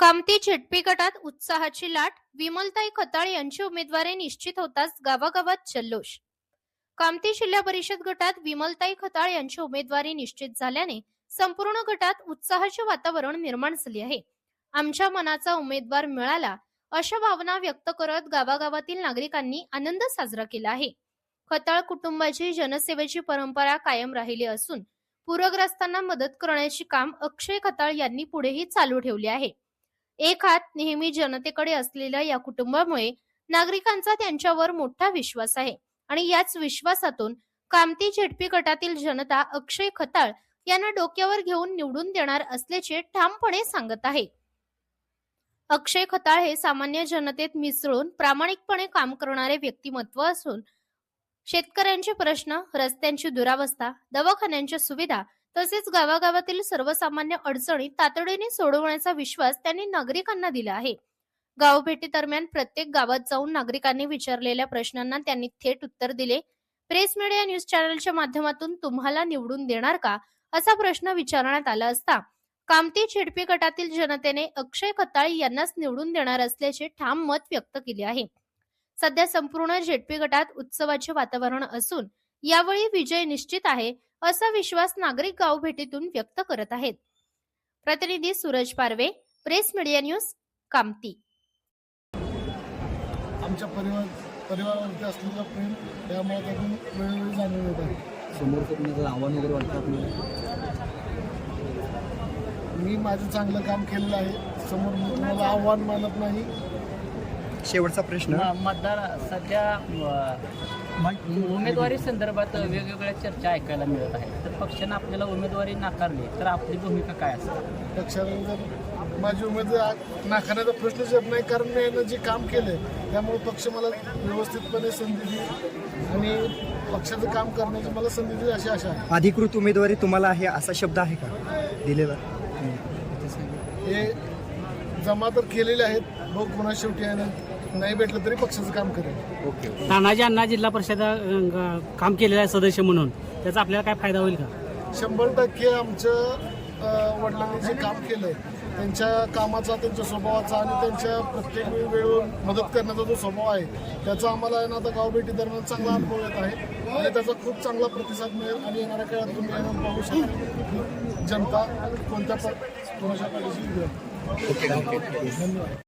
कामती ZP गटात उत्साहाची लाट, विमलताई खताळ यांची उमेदवारी निश्चित होताच गावागावात जल्लोष. कामती जिल्हा परिषद गटात विमलताई खताळ यांची उमेदवारी निश्चित झाल्याने संपूर्ण गटात उत्साहाचे वातावरण निर्माण झाले आहे. आमच्या मनाचा उमेदवार मिळाला अशा भावना व्यक्त करत गावागावातील नागरिकांनी आनंद साजरा केला आहे. खताळ कुटुंबाची जनसेवेची परंपरा कायम राहिली असून पूरग्रस्तांना मदत करण्याचे काम अक्षय खताळ यांनी पुढेही चालू ठेवले आहे. एक हात नेहमी जनतेकडे असलेल्या या कुटुंबामुळे नागरिकांचा त्यांच्यावर मोठा विश्वास आहे आणि याच विश्वासातून कामती झेडपी गटातील जनता अक्षय खताळ यांना डोक्यावर घेऊन निवडून देणार असल्याचे ठामपणे सांगत आहे. अक्षय खताळ हे सामान्य जनतेत मिसळून प्रामाणिकपणे काम करणारे व्यक्तिमत्व असून शेतकऱ्यांचे प्रश्न, रस्त्यांची दुरावस्था, दवाखान्यांच्या सुविधा तसेच गावागावातील सर्वसामान्य अडचणी तातडीने सोडवण्याचा विश्वास त्यांनी नागरिकांना दिला आहे. गावभेटी दरम्यान प्रत्येक गावात जाऊन नागरिकांनी विचारलेल्या प्रश्नांना त्यांनी थेट उत्तर दिले. प्रेस मीडिया न्यूज चॅनलच्या माध्यमातून तुम्हाला निवडून देणार का असा प्रश्न विचारण्यात आला असता कामती झेडपी गटातील जनतेने अक्षय खताळ यांनाच निवडून देणार असल्याचे ठाम मत व्यक्त केले आहे. सध्या संपूर्ण झेडपी गटात उत्सवाचे वातावरण असून यावेळी विजय निश्चित आहे असा विश्वास नागरिक गावभेटीतून व्यक्त करत आहेत. प्रतिनिधी सूरज पारवे, प्रेस मीडिया न्यूज, कामती. आमच्या परिवारावरती असलेलं प्रेम त्यामुळे त्यातून वेळोवेळी जाणून येत आहे. समोर कोणाचं आव्हान वगैरे वाटतं आपल्याला? मी माझं चांगलं काम केलेलं आहे. समोर मी तुम्हाला आव्हान मानत नाही. शेवटचा प्रश्न, मतदार सध्या उमेदवारी संदर्भात वेगवेगळ्या चर्चा ऐकायला मिळत आहेत. तर पक्षाने आपल्याला उमेदवारी नाकारली तर आपली भूमिका काय असेल? पक्षाने जर माझी उमेदवारी नाकारण्याचा प्रश्नच येत नाही, कारण मी यानं जे काम केलं त्यामुळे पक्ष मला व्यवस्थितपणे संधी दिली आणि पक्षाचं काम करण्याची मला संधी दिली अशी आशा आहे. अधिकृत उमेदवारी तुम्हाला आहे असा शब्द आहे का दिलेला? हे जमा तर केलेले आहेत. बघ पुन्हा शेवटी यानं नाही भेटलं तरी पक्षाचं काम करेल. ओके. तानाजी अण्णा जिल्हा परिषद काम केलेलं आहे सदस्य म्हणून, त्याचा आपल्याला काय फायदा होईल का? 100% आमच्या वडिलांनी जे काम केलंय त्यांच्या कामाचा, त्यांच्या स्वभावाचा आणि त्यांच्या प्रत्येक वेळेवर मदत करण्याचा जो स्वभाव आहे त्याचा आम्हाला आहे ना आता गावभेटी दरम्यान चांगला अनुभव येत आहे आणि त्याचा खूप चांगला प्रतिसाद मिळेल आणि येणाऱ्या काळात तुम्ही येऊन पाहू शकता जनता कोणत्या कोणाच्या पाठीशी उभी आहे. ओके. धन्यवाद.